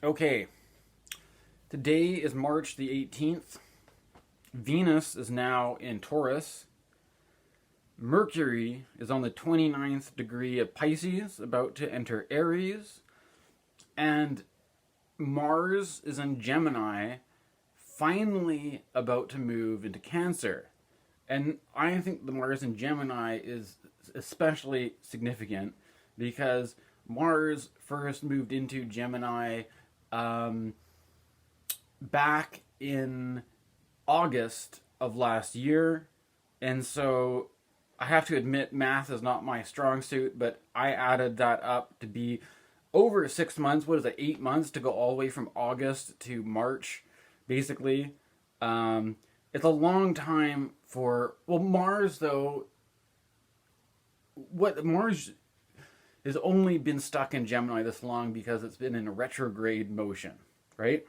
Okay, today is March the 18th. Venus is now in Taurus. Mercury is on the 29th degree of Pisces, about to enter Aries. And Mars is in Gemini, finally about to move into Cancer. And I think the Mars in Gemini is especially significant because Mars first moved into Gemini back in August of last year. And so I have to admit math is not my strong suit, but I added that up to be over 6 months. What is it, 8 months to go all the way from August to March, basically. It's a long time for, well, Mars though, Mars has only been stuck in Gemini this long because it's been in a retrograde motion, right?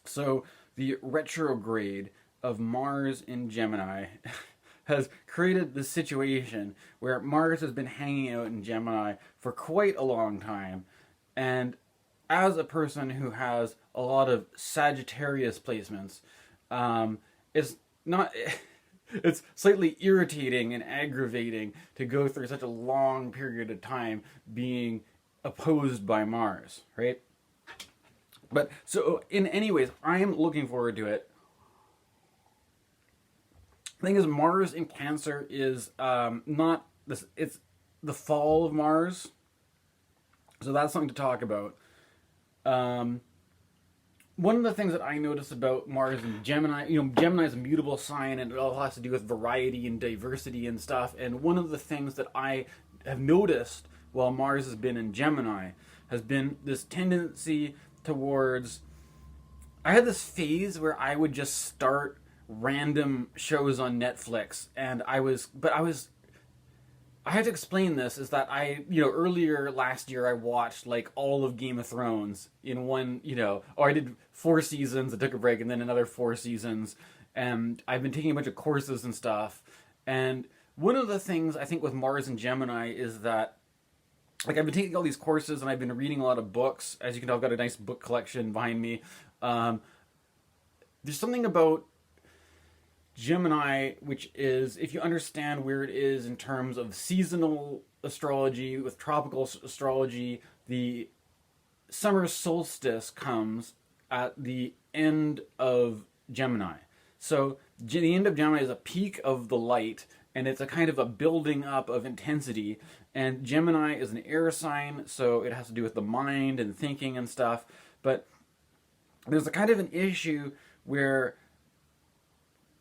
So the retrograde of Mars in Gemini has created this situation where Mars has been hanging out in Gemini for quite a long time. And as a person who has a lot of Sagittarius placements, it's not... It's slightly irritating and aggravating to go through such a long period of time being opposed by Mars, right? But so, in any ways, I am looking forward to it. The thing is, Mars in Cancer is not this. It's the fall of Mars, so that's something to talk about. One of the things that I notice about Mars and Gemini, Gemini is a mutable sign and it all has to do with variety and diversity and stuff. And one of the things that I have noticed while Mars has been in Gemini has been this tendency towards... I had this phase where I would just start random shows on Netflix and I have to explain this, is that earlier last year I watched like all of Game of Thrones in one, or I did 4 seasons, I took a break, and then another 4 seasons, and I've been taking a bunch of courses and stuff. And one of the things I think with Mars and Gemini is that, like, I've been taking all these courses and I've been reading a lot of books. As you can tell, I've got a nice book collection behind me. There's something about Gemini, which is, if you understand where it is in terms of seasonal astrology, with tropical astrology, the summer solstice comes at the end of Gemini. So the end of Gemini is a peak of the light, and it's a kind of a building up of intensity. And Gemini is an air sign, so it has to do with the mind and thinking and stuff. But there's a kind of an issue where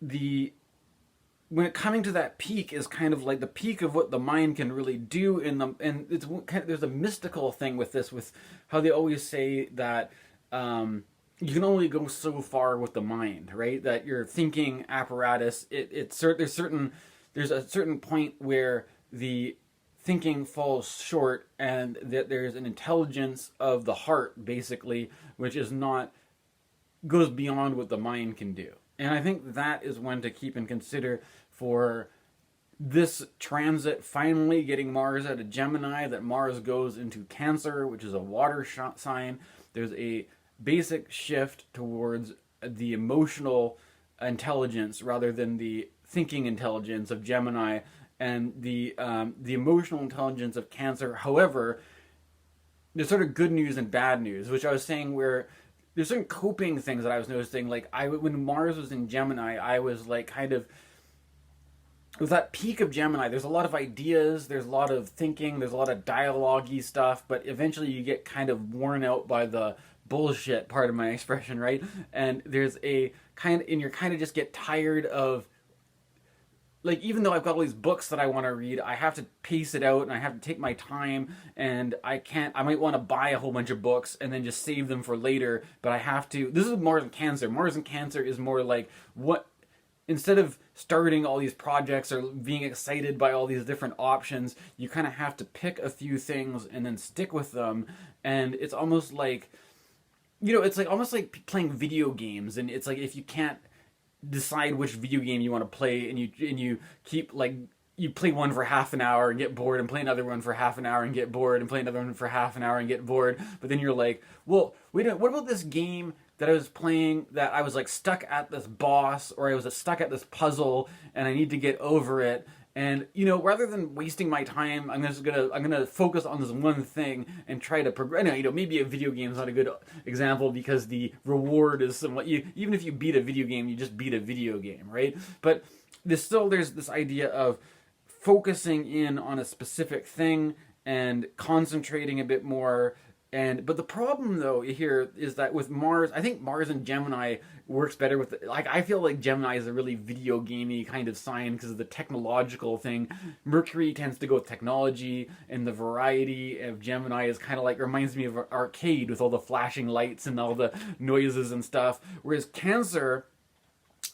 when it coming to that peak is kind of like the peak of what the mind can really do and it's kind of, there's a mystical thing with this, with how they always say that you can only go so far with the mind, right? That your thinking apparatus, there's a certain point where the thinking falls short, and that there's an intelligence of the heart, basically, which goes beyond what the mind can do. And I think that is one to keep and consider for this transit finally getting Mars out of Gemini, that Mars goes into Cancer, which is a water sign. There's a basic shift towards the emotional intelligence rather than the thinking intelligence of Gemini, and the emotional intelligence of Cancer. However, there's sort of good news and bad news, which I was saying, where there's certain coping things that I was noticing. Like, when Mars was in Gemini, I was like kind of... With that peak of Gemini, there's a lot of ideas, there's a lot of thinking, there's a lot of dialogue-y stuff, but eventually you get kind of worn out by the bullshit, part of my expression, right? And there's a kind of... And you're kind of just get tired of... Like, even though I've got all these books that I want to read, I have to pace it out and I have to take my time, and I might want to buy a whole bunch of books and then just save them for later, but I have to... This is Mars and Cancer. Mars and Cancer is more like, instead of starting all these projects or being excited by all these different options, you kind of have to pick a few things and then stick with them. And it's almost like, it's like almost like playing video games, and it's like, if you can't decide which video game you want to play, and you keep, like, you play one for half an hour and get bored, and play another one for half an hour and get bored, and play another one for half an hour and get bored. But then you're like, well, wait a minute, what about this game that I was playing that I was like stuck at this boss, or I was stuck at this puzzle and I need to get over it? And, you know, rather than wasting my time, I'm gonna focus on this one thing and try to progress. You know, maybe a video game is not a good example because the reward is somewhat, even if you beat a video game, you just beat a video game, right? But there's this idea of focusing in on a specific thing and concentrating a bit more. But the problem though here is that with Mars, I think Mars and Gemini works better with, like, I feel like Gemini is a really video gamey kind of sign because of the technological thing. Mercury tends to go with technology, and the variety of Gemini is kind of like, reminds me of an arcade with all the flashing lights and all the noises and stuff. Whereas Cancer,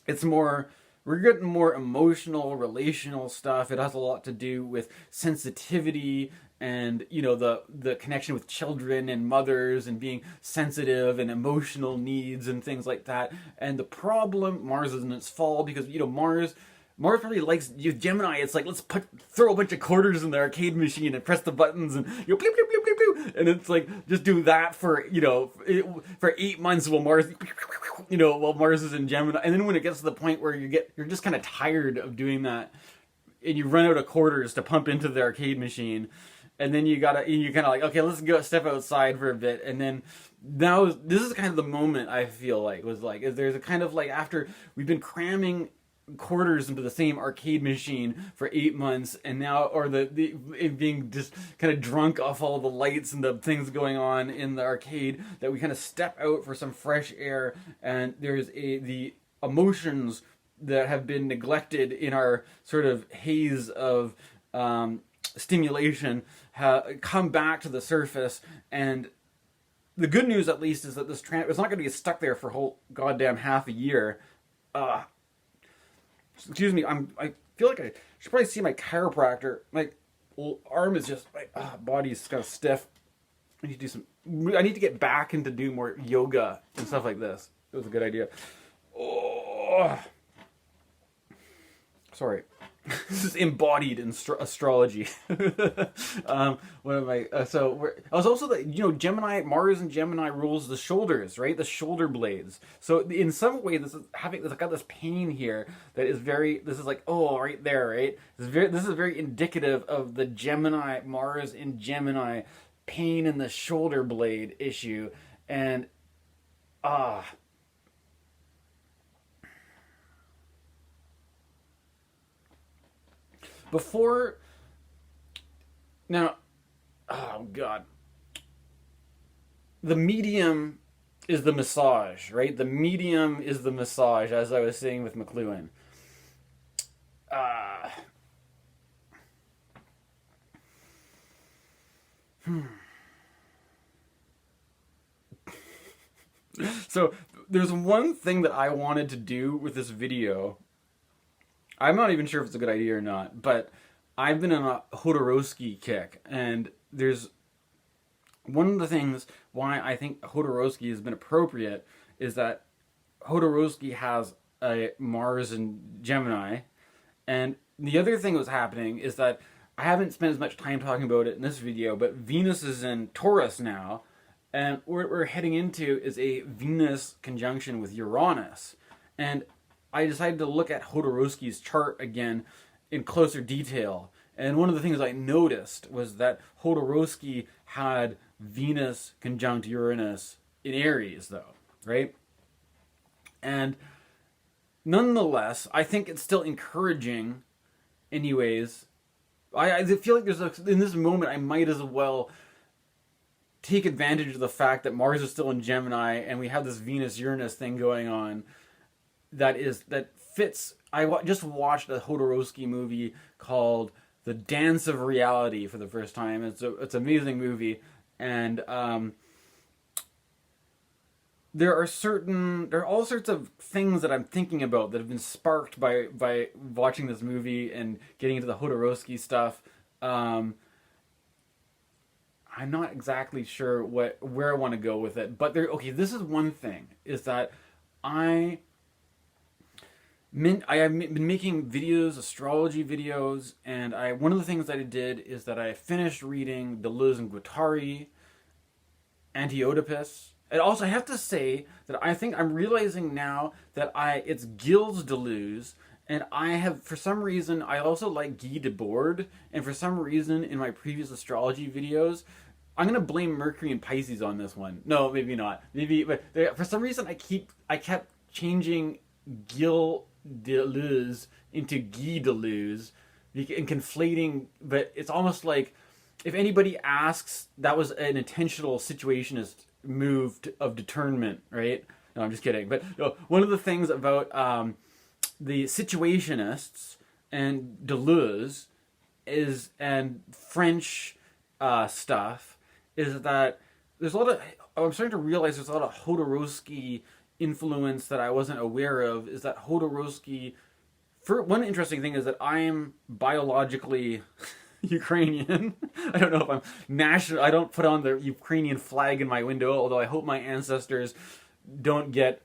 it's more, we're getting more emotional, relational stuff. It has a lot to do with sensitivity and, you know, the connection with children and mothers and being sensitive and emotional needs and things like that. And the problem, Mars is in its fall because, you know, Mars probably likes, Gemini, it's like, let's throw a bunch of quarters in the arcade machine and press the buttons and, you know, bleep, bleep, bleep, bleep, bleep. And it's like, just do that for, you know, for 8 months while Mars, you know, while Mars is in Gemini. And then when it gets to the point where you're just kind of tired of doing that, and you run out of quarters to pump into the arcade machine, and then you're kind of like, okay, let's go step outside for a bit. And then now, this is kind of the moment I feel like, is there's a kind of like, after we've been cramming quarters into the same arcade machine for 8 months, and now, or it being just kind of drunk off all the lights and the things going on in the arcade, that we kind of step out for some fresh air, and there's the emotions that have been neglected in our sort of haze of stimulation come back to the surface. And the good news, at least, is that this it's not going to be stuck there for a whole goddamn half a year. Excuse me, I feel like I should probably see my chiropractor. My arm is just, my body's kind of stiff. I need to get back into do more yoga and stuff like this. It was a good idea. Oh, sorry. This is embodied in astrology. What am I? I was also Gemini, Mars and Gemini rules the shoulders, right? The shoulder blades. So in some way, this got this pain here that is very. This is like, oh, right there, right. This is very indicative of the Gemini, Mars in Gemini, pain in the shoulder blade issue, and before now, oh god, the medium is the massage, right? The medium is the massage, as I was saying with McLuhan. So there's one thing that I wanted to do with this video. I'm not even sure if it's a good idea or not, but I've been on a Jodorowsky kick, and there's one of the things why I think Jodorowsky has been appropriate is that Jodorowsky has a Mars and Gemini, and the other thing that's happening is that I haven't spent as much time talking about it in this video, but Venus is in Taurus now, and what we're heading into is a Venus conjunction with Uranus, and I decided to look at Jodorowsky's chart again in closer detail. And one of the things I noticed was that Jodorowsky had Venus conjunct Uranus in Aries, though, right? And nonetheless, I think it's still encouraging anyways. I feel like in this moment, I might as well take advantage of the fact that Mars is still in Gemini and we have this Venus-Uranus thing going on. That fits. I just watched a Jodorowsky movie called The Dance of Reality for the first time. It's an amazing movie, and there are all sorts of things that I'm thinking about that have been sparked by watching this movie and getting into the Jodorowsky stuff. I'm not exactly sure where I want to go with it, but this is one thing, is that I have been making videos, astrology videos, and one of the things that I did is that I finished reading Deleuze and Guattari, Antioedipus. And also, I have to say that I think I'm realizing now that it's Gilles Deleuze, and I have, for some reason, I also like Guy Deborde, and for some reason, in my previous astrology videos, I'm gonna blame Mercury and Pisces on this one. No, maybe not. Maybe, but for some reason, I kept changing Gilles Deleuze into Guy Deleuze and conflating. But it's almost like if anybody asks, that was an intentional situationist move of determinant, right? No, I'm just kidding. But one of the things about the situationists and Deleuze and French stuff is that there's a lot of, I'm starting to realize there's a lot of Jodorowsky influence that I wasn't aware of. Is that Jodorowsky, for one interesting thing is that I'm biologically Ukrainian. I don't know if I'm national. I don't put on the Ukrainian flag in my window, although I hope my ancestors don't get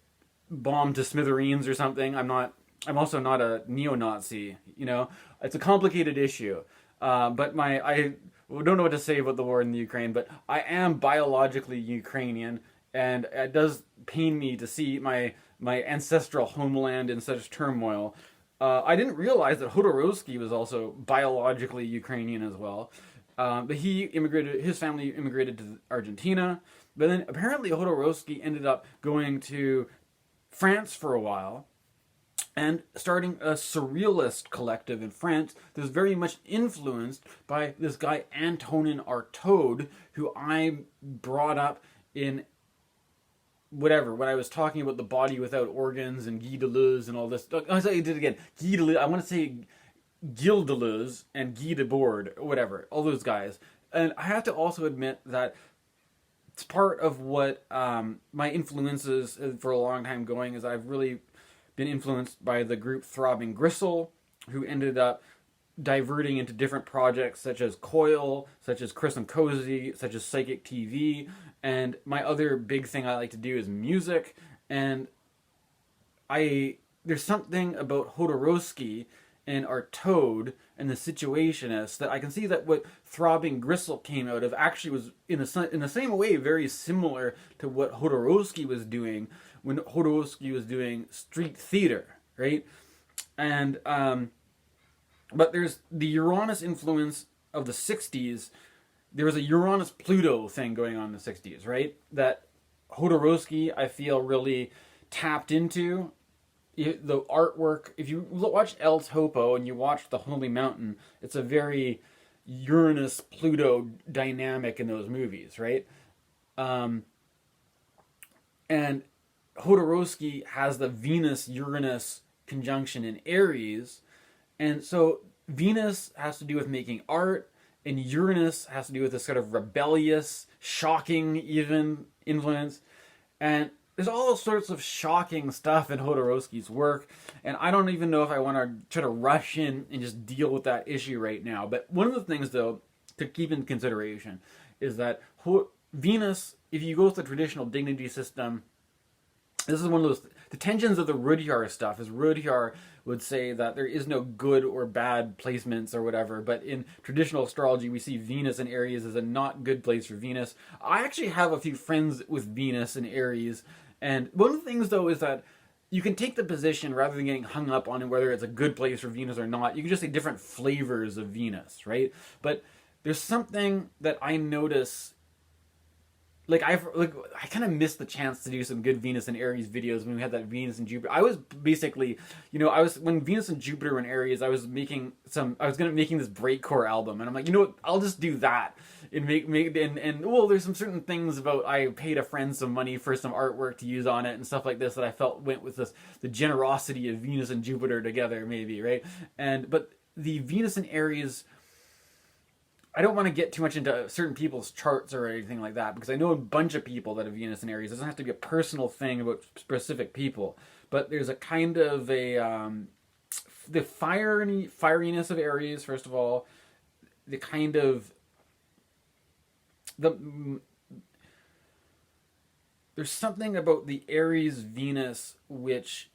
bombed to smithereens or something. I'm also not a neo-Nazi. You know, it's a complicated issue. But I don't know what to say about the war in the Ukraine. But I am biologically Ukrainian, and it does pain me to see my ancestral homeland in such turmoil. I didn't realize that Jodorowsky was also biologically Ukrainian as well. But his family immigrated to Argentina. But then apparently Jodorowsky ended up going to France for a while and starting a surrealist collective in France that's very much influenced by this guy Antonin Artaud, who I brought up in whatever, when I was talking about the body without organs and Guy Deleuze and all this. I did it again. Guy Deleuze, I want to say Gilles Deleuze and Guy Deborde, whatever, all those guys. And I have to also admit that it's part of what my influences for a long time going is I've really been influenced by the group Throbbing Gristle, who ended up diverting into different projects such as Coil, such as Chris and Cosey, such as Psychic TV, and my other big thing I like to do is music. And there's something about Jodorowsky and Artaud and the Situationists that I can see that what Throbbing Gristle came out of actually was in the same way very similar to what Jodorowsky was doing when Jodorowsky was doing street theater, right? And but there's the Uranus influence of the 60s. There was a Uranus-Pluto thing going on in the 60s, right? That Jodorowsky, I feel, really tapped into. The artwork, if you watch El Topo and you watch The Holy Mountain, it's a very Uranus-Pluto dynamic in those movies, right? And Jodorowsky has the Venus-Uranus conjunction in Aries, and so Venus has to do with making art, and Uranus has to do with this sort of rebellious, shocking even influence. And there's all sorts of shocking stuff in Jodorowsky's work, and I don't even know if I want to try to rush in and just deal with that issue right now. But one of the things, though, to keep in consideration is that Venus, if you go with the traditional dignity system, this is one of those, the tensions of the Rudyard stuff, is Rudyard would say that there is no good or bad placements or whatever, but in traditional astrology we see Venus in Aries as a not good place for Venus. I actually have a few friends with Venus in Aries, and one of the things though is that you can take the position rather than getting hung up on whether it's a good place for Venus or not. You can just say different flavors of Venus, right? But there's something that I notice. I kind of missed the chance to do some good Venus and Aries videos when we had that Venus and Jupiter. I was basically, when Venus and Jupiter were in Aries, I was making this breakcore album, and I'm like, you know what, I'll just do that and there's some certain things about, I paid a friend some money for some artwork to use on it and stuff like this that I felt went with the generosity of Venus and Jupiter together, maybe, right? But the Venus and Aries, I don't want to get too much into certain people's charts or anything like that, because I know a bunch of people that have Venus and Aries. It doesn't have to be a personal thing about specific people, but there's a kind of the fieriness of Aries, first of all, the kind of there's something about the Aries Venus which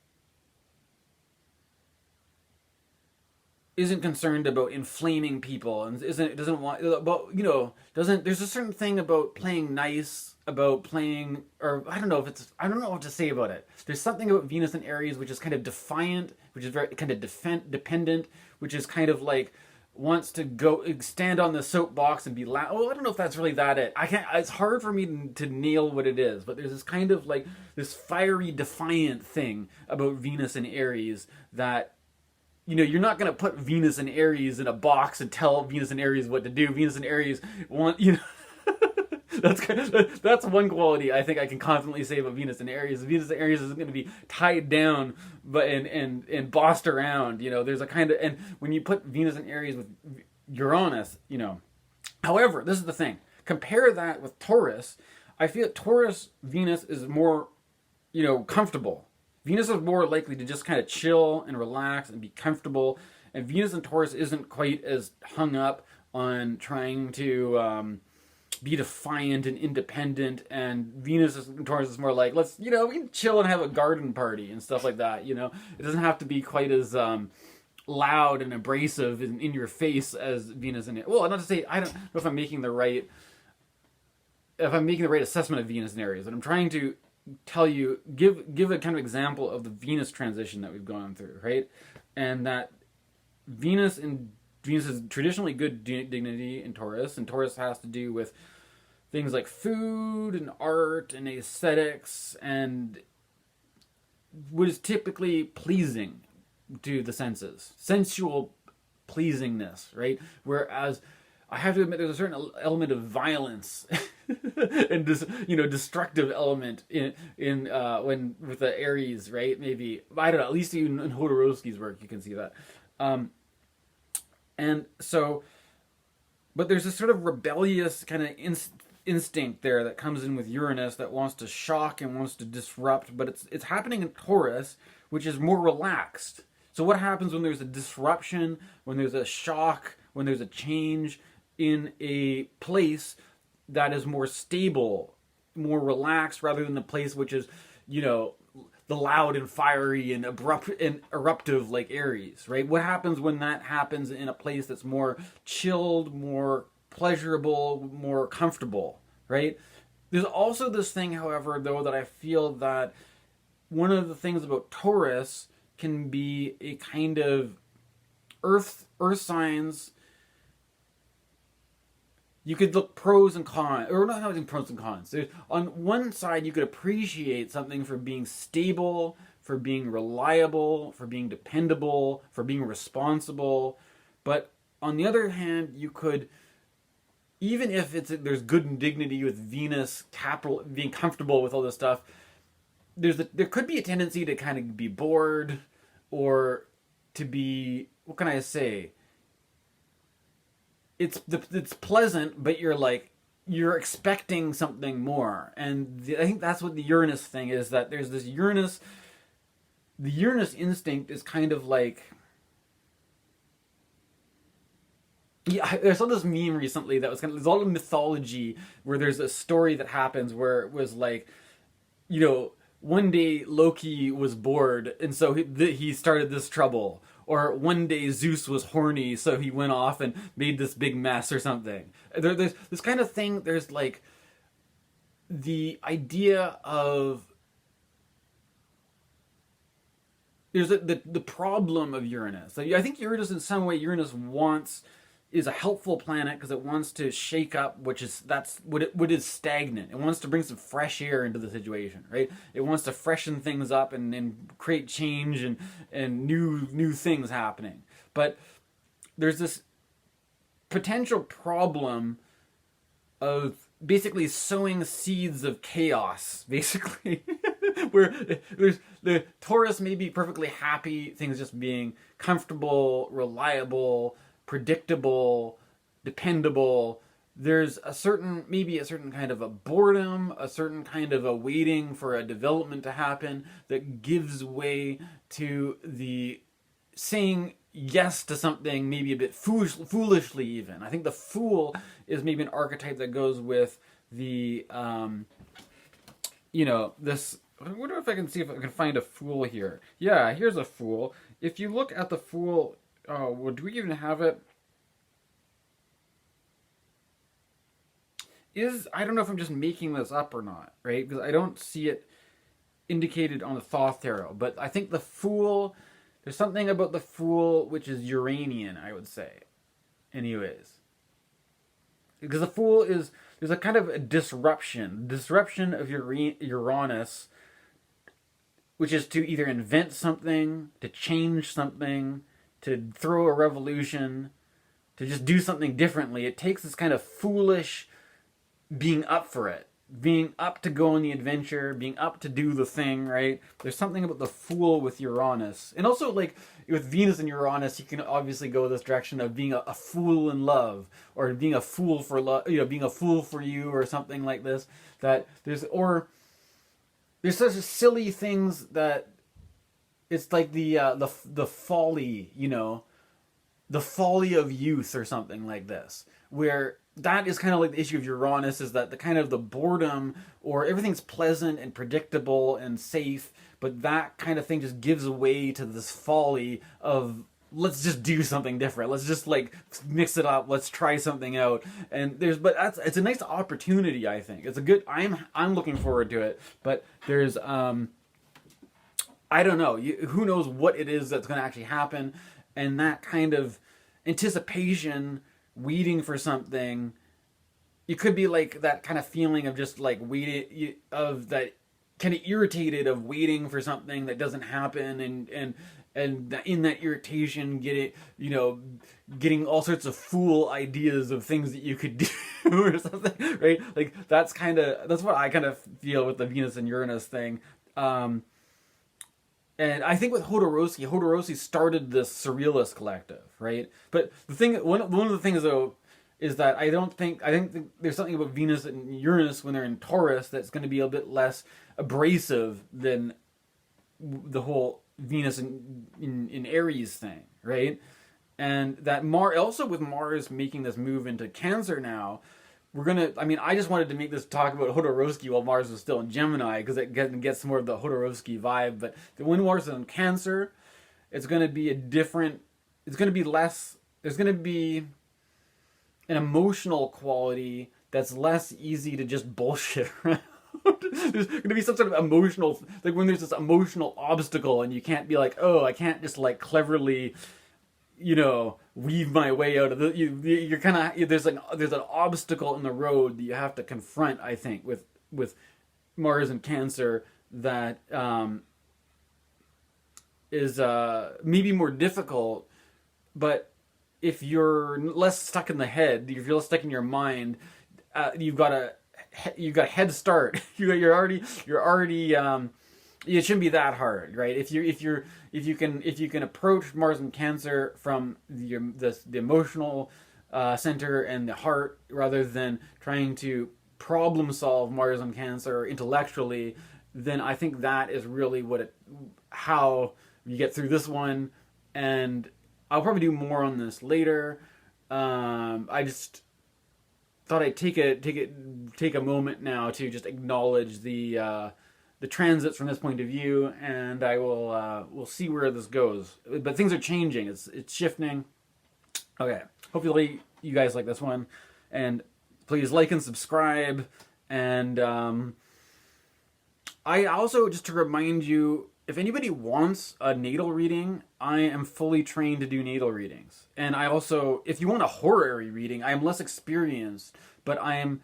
isn't concerned about inflaming people and doesn't want, but doesn't, there's a certain thing about playing nice, about playing, or I don't know what to say about it. There's something about Venus and Aries which is kind of defiant, which is very kind of dependent, which is kind of like wants to go stand on the soapbox and be loud. Well, I don't know if that's really that it. I can't. It's hard for me to nail what it is, but there's this kind of like this fiery, defiant thing about Venus and Aries that, you're not going to put Venus and Aries in a box and tell Venus and Aries what to do. Venus and Aries want, that's one quality I think I can confidently say about Venus and Aries. Venus and Aries isn't going to be tied down, but and bossed around. There's a kind of, and when you put Venus and Aries with Uranus, However, this is the thing. Compare that with Taurus. I feel Taurus Venus is more, comfortable. Venus is more likely to just kind of chill and relax and be comfortable, and Venus and Taurus isn't quite as hung up on trying to be defiant and independent, and Venus and Taurus is more like, let's, we can chill and have a garden party and stuff like that, It doesn't have to be quite as loud and abrasive in your face as Venus and, well, not to say, I don't know if I'm making the right assessment of Venus and Aries, but I'm trying to tell you, give a kind of example of the Venus transition that we've gone through, right? And that Venus is traditionally good dignity in Taurus, and Taurus has to do with things like food and art and aesthetics and what is typically pleasing to the senses, sensual pleasingness, right? Whereas I have to admit there's a certain element of violence and destructive element in when with the Aries, right? Maybe, I don't know, at least even in Jodorowsky's work you can see that. And so, but there's this sort of rebellious kind of instinct there that comes in with Uranus that wants to shock and wants to disrupt, but it's happening in Taurus, which is more relaxed. So what happens when there's a disruption, when there's a shock, when there's a change in a place that is more stable, more relaxed, rather than the place which is, the loud and fiery and abrupt and eruptive like Aries, right? What happens when that happens in a place that's more chilled, more pleasurable, more comfortable, right? There's also this thing, however, though, that I feel that one of the things about Taurus can be a kind of earth signs. You could look pros and cons, or not having pros and cons. On one side, you could appreciate something for being stable, for being reliable, for being dependable, for being responsible. But on the other hand, you could, even if there's good dignity with Venus, capital, being comfortable with all this stuff, there could be a tendency to kind of be bored, or to be, what can I say? It's pleasant, but you're expecting something more, and I think that's what the Uranus thing is. That there's this Uranus. The Uranus instinct is kind of like, yeah. I saw this meme recently that was kind of, there's all the mythology where there's a story that happens where it was like, one day Loki was bored, and so he started this trouble. Or one day Zeus was horny, so he went off and made this big mess or something. There's this kind of thing. There's like the idea of, there's the problem of Uranus. I think Uranus, in some way, is a helpful planet because it wants to shake up, that's what is stagnant. It wants to bring some fresh air into the situation, right? It wants to freshen things up and create change and new things happening. But there's this potential problem of basically sowing seeds of chaos, basically. Where there's the Taurus may be perfectly happy, things just being comfortable, reliable, predictable, dependable. There's maybe a certain kind of a boredom, a certain kind of a waiting for a development to happen that gives way to the saying yes to something maybe a bit foolishly even. I think the Fool is maybe an archetype that goes with the, this, I wonder if I can see if I can find a Fool here. Yeah, here's a Fool. If you look at the Fool, Oh, well, do we even have it? I don't know if I'm just making this up or not, right? Because I don't see it indicated on the Thoth tarot. But I think the Fool, there's something about the Fool which is Uranian, I would say. Anyways. Because the Fool is, there's a kind of a disruption of Uranus, which is to either invent something, to change something, to throw a revolution, to just do something differently. It takes this kind of foolish being up for it, being up to go on the adventure, being up to do the thing, right? There's something about the Fool with Uranus. And also, like, with Venus and Uranus, you can obviously go this direction of being a fool in love, or being a fool for love, being a fool for you, or something like this. That there's such silly things that it's like the folly, the folly of youth, or something like this, where that is kind of like the issue of Uranus, is that the kind of the boredom, or everything's pleasant and predictable and safe, but that kind of thing just gives way to this folly of, let's just do something different. Let's just like mix it up. Let's try something out. And it's a nice opportunity, I think. It's a good, I'm looking forward to it, but there's, I don't know, who knows what it is that's going to actually happen. And that kind of anticipation, waiting for something, you could be like that kind of feeling of just like waiting, of that kind of irritated of waiting for something that doesn't happen, and in that irritation getting all sorts of fool ideas of things that you could do or something, right? Like that's what I kind of feel with the Venus and Uranus thing. And I think with Jodorowsky started this surrealist collective, right? But the thing, one of the things though, is that I think there's something about Venus and Uranus when they're in Taurus that's going to be a bit less abrasive than the whole Venus in Aries thing, right? And that also with Mars making this move into Cancer now, I just wanted to make this talk about Jodorowsky while Mars was still in Gemini, because it gets more of the Jodorowsky vibe. But when Mars is in Cancer, it's going to be there's going to be an emotional quality that's less easy to just bullshit around. There's going to be some sort of emotional, like when there's this emotional obstacle and you can't be like, oh, I can't just like cleverly, weave my way out of you're kind of, there's an obstacle in the road that you have to confront, I think, with Mars and Cancer, that is maybe more difficult. But if you're less stuck in the head, if you're less stuck in your mind, you've got a head start. You're already it shouldn't be that hard, right? If you can approach Mars and Cancer from the emotional center and the heart, rather than trying to problem solve Mars and Cancer intellectually, then I think that is really how you get through this one. And I'll probably do more on this later. I just thought I'd take a moment now to just acknowledge the transits from this point of view, and I will we'll see where this goes. But things are changing. It's shifting. Okay. Hopefully you guys like this one, and please like and subscribe. And I also, just to remind you, if anybody wants a natal reading, I am fully trained to do natal readings. And I also, if you want a horary reading, I am less experienced, but I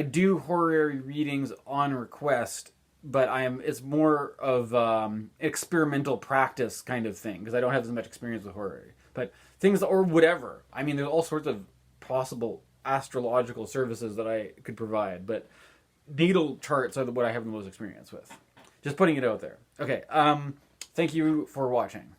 do horary readings on request, but it's more of experimental practice kind of thing, because I don't have as much experience with horary. But things, or whatever. I mean, there's all sorts of possible astrological services that I could provide, but natal charts are what I have the most experience with. Just putting it out there. Okay, thank you for watching.